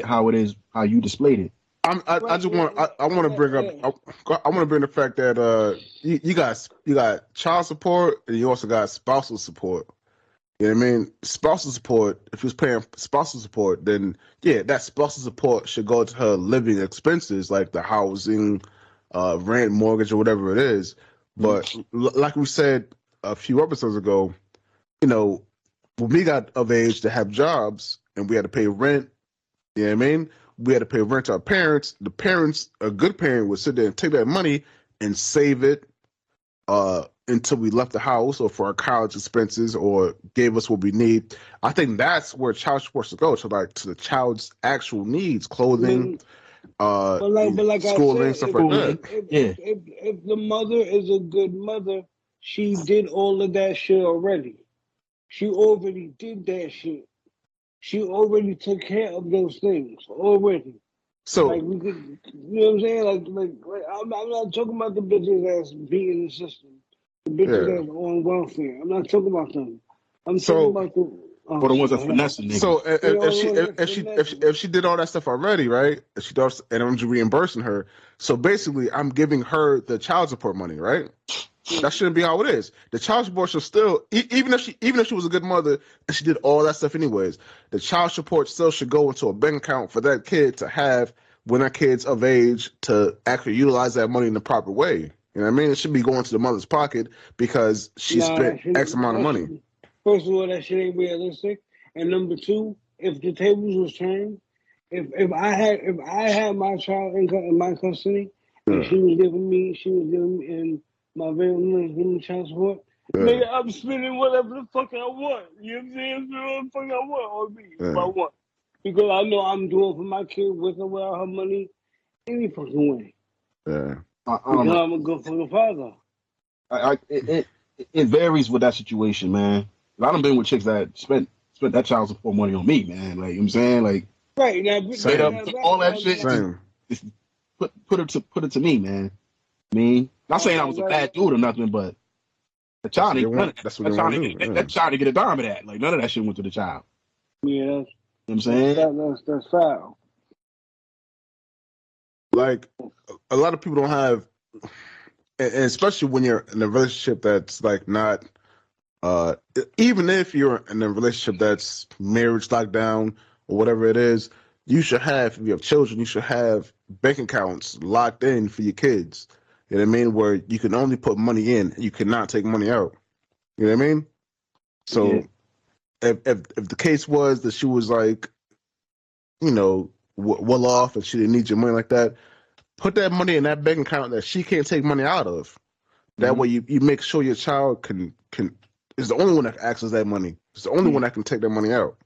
how you displayed it. I just want I want to bring up I want to bring the fact that you got child support and you also got spousal support. You know what I mean? Spousal support, if you was paying spousal support, then yeah, that spousal support should go to her living expenses like the housing, rent, mortgage, or whatever it is. But like we said a few episodes ago, you know, when we got of age to have jobs and we had to pay rent, you know what I mean? We had to pay rent to our parents. The parents, a good parent would sit there and take that money and save it until we left the house or for our college expenses or gave us what we need. I think that's where child support should go, to the child's actual needs, clothing, like I schooling, said, stuff like that. If the mother is a good mother, she did all of that shit already. She already did that shit. She already took care of those things already. So, like we could, you know what I'm saying? Like I'm not talking about the bitches that's beating the system, the bitches that's on welfare. I'm not talking about them. I'm talking about the. Or the ones that finessing niggas. So if she did all that stuff already, right? If she does, and I'm just reimbursing her. So basically, I'm giving her the child support money, right? That shouldn't be how it is. The child support should still, even if she was a good mother and she did all that stuff anyways, the child support still should go into a bank account for that kid to have when that kid's of age to actually utilize that money in the proper way. You know what I mean? It should be going to the mother's pocket because she spent X amount of money. First of all, that shit ain't realistic. And number two, if the tables was turned, if I had my child in my custody and she was giving me in my very minimum child support, nigga, I'm spending whatever the fuck I want. You know what I'm saying? Whatever the fuck I want on me if I want. Because I know I'm doing for my kid with or without her money any fucking way. Yeah. Because I'm a good fucking father. It varies with that situation, man. I done been with chicks that spent that child support money on me, man. Like, you know what I'm saying? Like, right now, straight up, all that shit. Just put it to me, man. I mean, not saying I was a bad dude or nothing, but the child ain't none of that. That child to get a dime of that. Like, none of that shit went to the child. Yeah. You know what I'm saying? That's foul. Like, a lot of people don't have, and especially when you're in a relationship that's like not, even if you're in a relationship that's marriage lockdown or whatever it is, you should have, if you have children, you should have bank accounts locked in for your kids. You know what I mean? Where you can only put money in, you cannot take money out. You know what I mean? So if the case was that she was like, you know, well off and she didn't need your money like that, put that money in that bank account that she can't take money out of. That way you make sure your child can is the only one that can access that money. It's the only one that can take that money out.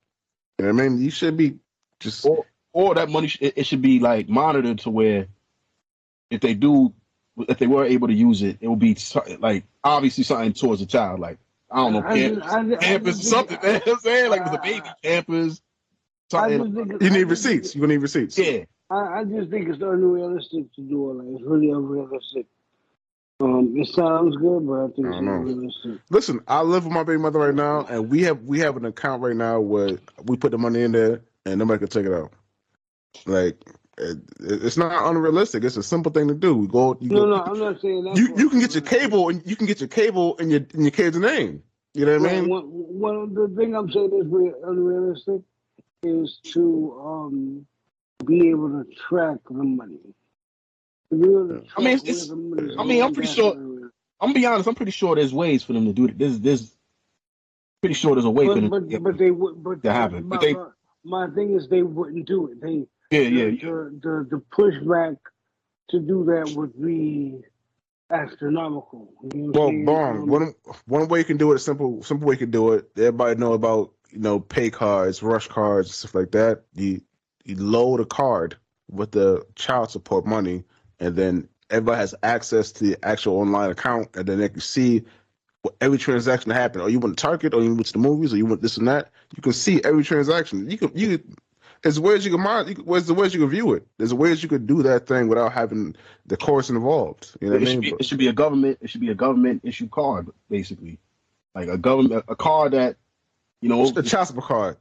You know what I mean? You should be just or that money it should be like monitored to where if they were able to use it, it would be like obviously something towards the child. Like I don't know, campus or something. You know what I'm saying? Like it was a baby campus. You need receipts. You're gonna need receipts. Yeah. I just think it's unrealistic to do all that. It's really unrealistic. It sounds good, but I think it's unrealistic. Listen, I live with my baby mother right now, and we have an account right now where we put the money in there, and nobody can take it out. Like it's not unrealistic. It's a simple thing to do. I'm not saying that. You can get your cable, and you can get your cable in your kid's name. You know what I mean? One the thing I'm saying is unrealistic is to be able to track the money. I'm pretty sure. I'm gonna be honest. I'm pretty sure there's ways for them to do it. There's pretty sure there's a way for them to happen. My thing is they wouldn't do it. The pushback to do that would be astronomical. You know one way you can do it, a simple way you can do it. Everybody know about pay cards, rush cards, stuff like that. You load a card with the child support money, and then everybody has access to the actual online account, and then they can see every transaction that happened. Or you went to Target, or you went to the movies, or you went this and that. You can see every transaction. There's ways you can monitor. There's ways you can view it. There's ways you could do that thing without having the courts involved. You know what I mean? It should be a government. It should be a government issue card, basically, like a card that a child support card.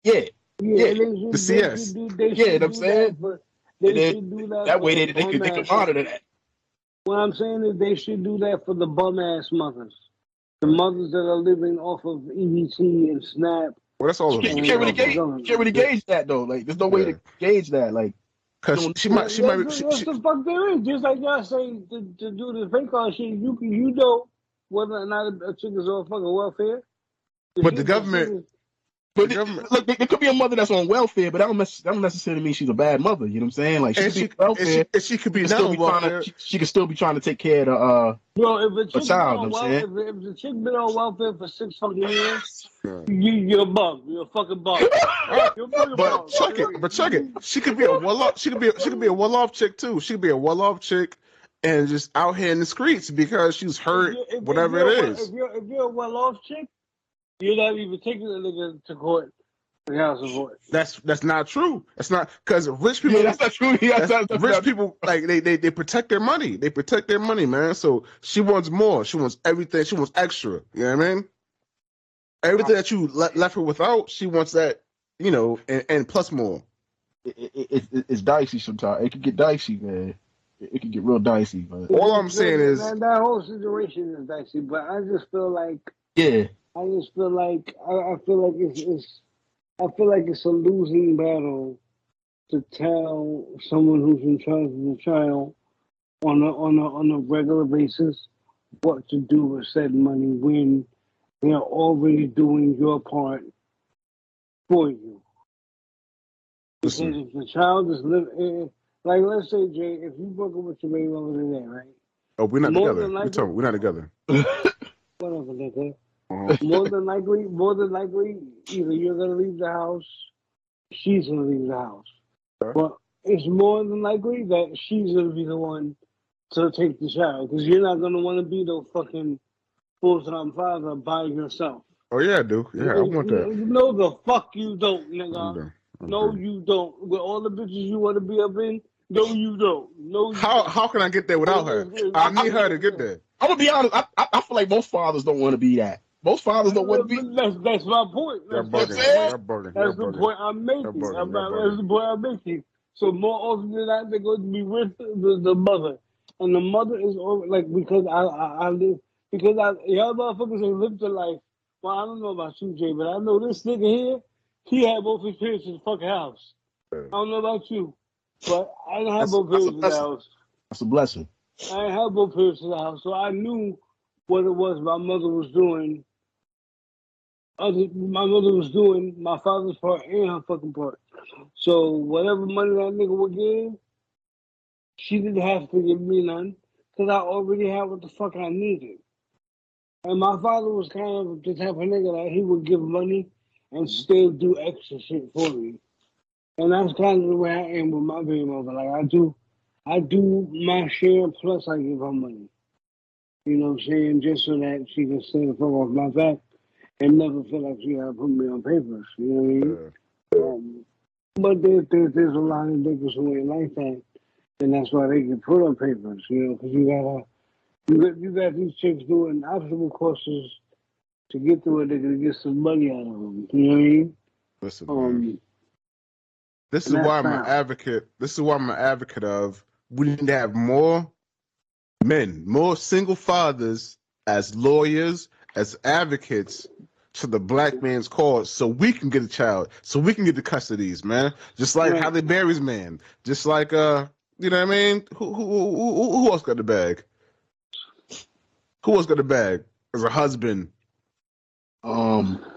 Yeah, Yeah, the CS. They Yeah, should I'm do saying. that for. And They then should do that that for way the they bum can ass. monitor that. What I'm saying is they should do that for the bum ass mothers, the mothers that are living off of EBT and SNAP. Well, that's all of You them. can't All really of them. gauge. You can't really gauge that though. Like, there's no way to gauge that. Like, you Because don't. she That's might, the fuck there is. Just like y'all say to do the fake call shit, you know whether or not a chick is on fucking welfare. but the government, But look, there could be a mother that's on welfare, but that don't necessarily mean she's a bad mother. You know what I'm saying? Like, she could be on welfare. she could be not on welfare. She could still be trying to take care of If a a chick been child. on You know what I'm saying? if the chick been on welfare for 6 fucking years, you're a bug. You're a fucking bug. You're a fucking bug. But check it. She could be a well-off. She could be a well-off chick too. She could be a well-off chick and just out here in the streets because she's hurt. Whatever it is. If you're a well-off chick, you're not even taking a nigga to court. That's not true. That's not because rich people. Yeah, that's not true. Yeah, that's rich people like they protect their money. They protect their money, man. So she wants more. She wants everything. She wants extra. You know what I mean? Everything that you left her without, she wants that. You know, and plus more. It's dicey sometimes. It can get dicey, man. It can get real dicey. But all I'm saying is that whole situation is dicey. But I just feel like I feel like it's a losing battle to tell someone who's in charge of the child on a regular basis what to do with said money when they're already doing your part for you. Because if the child is living, like let's say Jay, if you broke up with your baby mama today, right? Oh, we're not together. We're not together. Whatever, nigga. More than likely, either you're gonna leave the house, she's gonna leave the house. But it's more than likely that she's gonna be the one to take the child because you're not gonna want to be the fucking full-time father by yourself. Oh yeah, I do. Yeah, I want that. No, the fuck you don't, nigga. No, you don't. With all the bitches you want to be up in, no, you don't. No, you don't. How can I get there without her? I need her to get there. I'm gonna be honest. I feel like most fathers don't want to be that. Most fathers don't want to be. That's my point. That's the point I'm making. That's the point I'm making. So more often than not, they're going to be with the mother, and the mother is like because I live because y'all motherfuckers have lived their life. Well, I don't know about you, Jay, but I know this nigga here. He had both his parents in the fucking house. I don't know about you, but I didn't have both parents in the house. That's a blessing. I didn't have both parents in the house, so I knew what it was my mother was doing. My mother was doing my father's part and her fucking part. So whatever money that nigga would give, she didn't have to give me none because I already had what the fuck I needed. And my father was kind of the type of nigga that he would give money and still do extra shit for me. And that's kind of the way I am with my baby mother. Like I do my share plus I give her money. You know what I'm saying? Just so that she can stay the fuck off my back and never feel like she gotta put me on papers. You know what I mean? But there's a lot of niggas who ain't like that, and that's why they get put on papers. You know, because you got these chicks doing obstacle courses to get to a nigga to get some money out of them. You know what I mean? Listen, man. This is why I'm an advocate. This is why I'm an advocate of we need to have more men, more single fathers as lawyers, as advocates to the black man's cause so we can get a child, so we can get the custodies, man. Just like Halle Berry's man. Just like you know what I mean? Who else got the bag? Who else got the bag as a husband? Heather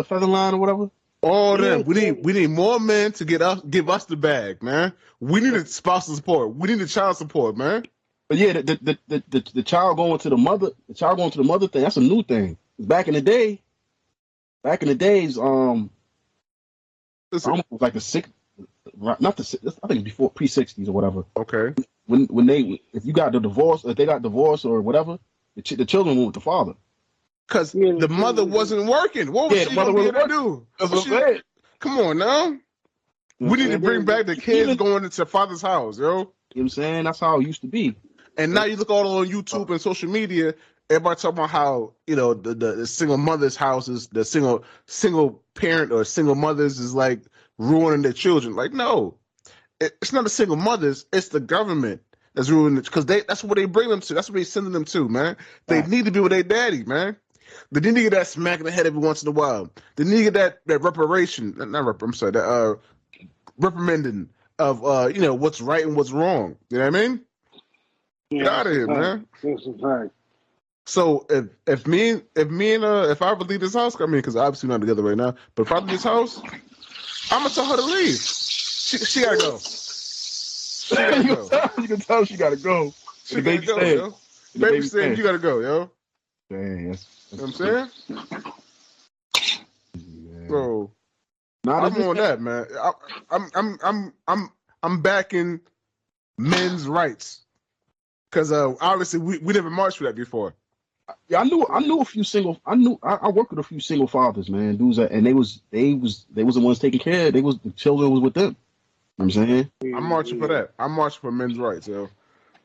Featherline or whatever. All them. We need more men to give us the bag, man. We need a spousal support. We need a child support, man. But yeah, the child going to the mother, thing. That's a new thing. Back in the days, it was like the six, not the. I think before pre-60s or whatever. Okay. When if you got the divorce, if they got divorced or whatever, the children went with the father. Because the mother wasn't working. What was she going to do? That's what I'm saying. Come on now. We need to bring back the kids going into father's house, yo. You know what I'm saying? That's how it used to be. And now you look all on YouTube and social media, everybody talking about how the single mother's houses, the single parent or single mothers is like ruining their children. Like, no, it's not the single mothers. It's the government that's ruining it because that's what they bring them to. That's what they sending them to, man. They need to be with their daddy, man. They need to get that smack in the head every once in a while. They need to get that reparation. That reprimanding of what's right and what's wrong. You know what I mean? Get out of here, man. That's a fact. So if I ever leave this house, I mean, because obviously we're not together right now, but if I leave this house, I'm gonna tell her to leave. She gotta go. She gotta go. You can tell she gotta go. She gotta go, yo. Baby saying you gotta go, yo. Dang, you know what I'm saying? Yeah. So I'm on that, man. I'm backing men's rights because obviously we never marched for that before. Yeah, I knew a few single. I worked with a few single fathers, man. Dudes, and they was the ones taking care. The children was with them. You know what I'm saying? I'm marching for that. I'm marching for men's rights, yo.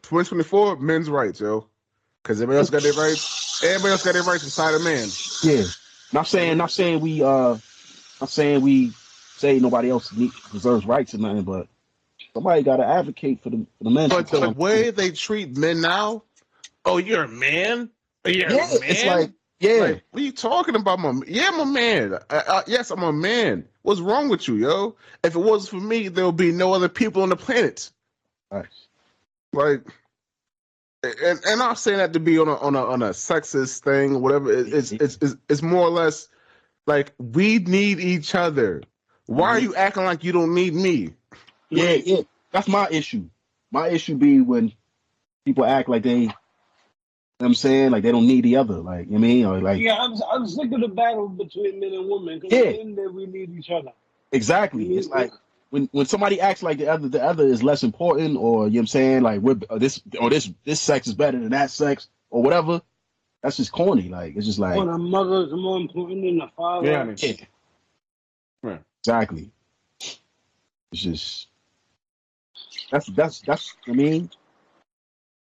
2024, men's rights, yo. Because everybody else got their rights. Everybody else got their rights inside a man. Yeah. Not saying we say nobody else deserves rights or nothing, but somebody got to advocate for the men. But the way they treat men now, oh, you're a man. You're a man. It's like, yeah. Like, what are you talking about, my man? Yeah, I'm a man. Yes, I'm a man. What's wrong with you, yo? If it wasn't for me, there would be no other people on the planet. Nice. Like, and I'm not saying that to be on a sexist thing or whatever. It's more or less like we need each other. Why are you acting like you don't need me? Yeah. That's my issue. My issue be when people act like they, you know what I'm saying, like they don't need the other. Like, you know what I mean? Or like, yeah, I'm sick of the battle between men and women. Because at the end of the day, we need each other. Exactly. It's like when somebody acts like the other is less important, or you know what I'm saying, like this sex is better than that sex, or whatever. That's just corny. Like, it's just like, the mother is more important than the father. Yeah. Exactly. It's just that's I mean,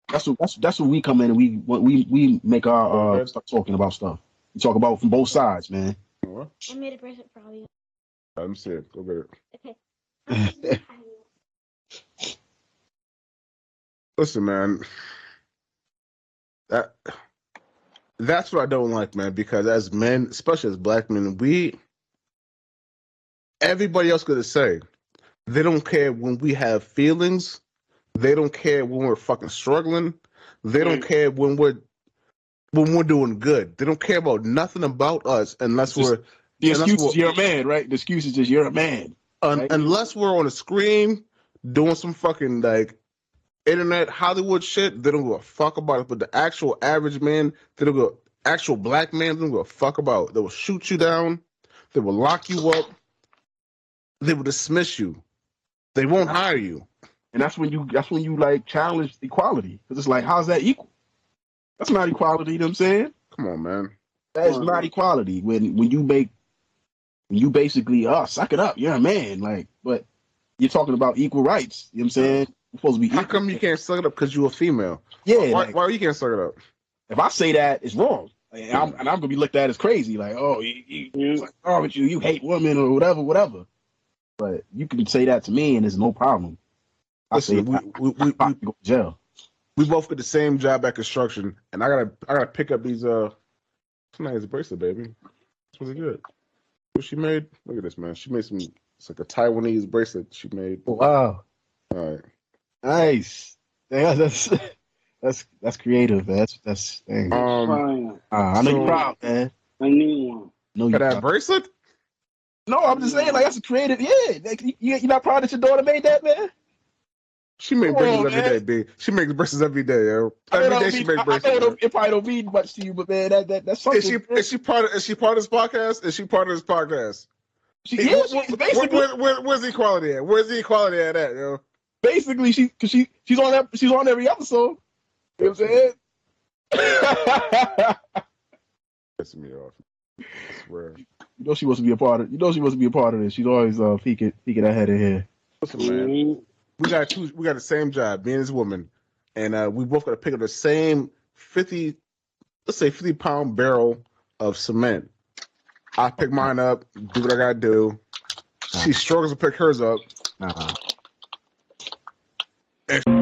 that's what we come in and we make our start talking about stuff. We talk about from both sides, man. I made a bracelet for all you. I'm sick. Go get it. Okay. Listen, man. That's what I don't like, man. Because as men, especially as black men, everybody else gonna say they don't care when we have feelings. They don't care when we're fucking struggling. They don't care when we're doing good. They don't care about nothing about us unless we're. The excuse is you're a man, right? The excuse is just you're a man. Right? Unless we're on a screen doing some fucking like internet Hollywood shit, they don't give a fuck about it. But the actual average man, actual black man, they don't give a fuck about. They will shoot you down. They will lock you up. They will dismiss you. They won't hire you. And that's when you like challenge equality, because it's like, how's that equal? That's not equality. You know what I'm saying? Come on, man. That is not equality. When you basically, suck it up, you're a man. Like, but you're talking about equal rights. You know what I'm saying? You're supposed to be equal. How come you can't suck it up because you're a female? Yeah. Why you can't suck it up? If I say that, it's wrong. Like, I'm gonna be looked at as crazy. Like, oh, what's wrong with you? You hate women or whatever. But you can say that to me, and there's no problem. Listen, we go to jail. We both get the same job at construction, and I gotta pick up these nice bracelet, baby. It's really good. What she made? Look at this, man. She made it's like a Taiwanese bracelet she made. Oh, wow. All right. Nice. Yeah, that's creative, man. That's dang. I know you're proud, man. I need one. No, you that bracelet? No, I'm just saying, like, that's a creative. Yeah, like, you're not proud that your daughter made that, man. She makes bracelets every day, B. She makes bracelets every day, yo. Every day she makes bracelets. It probably don't mean much to you, but man, that's something. Is she part of this podcast? Is she part of this podcast? Where's the equality at? Where's the equality at, yo? Basically, she's on every episode. You know what I'm saying? Pissing me off. I swear. You know she wants to be a part of. this. She's always peeking ahead of here. Listen, man. We got the same job, being this woman, and we both got to pick up the same 50 let's say 50-pound barrel of cement. I pick mine up, do what I gotta do. She struggles to pick hers up. Nah. And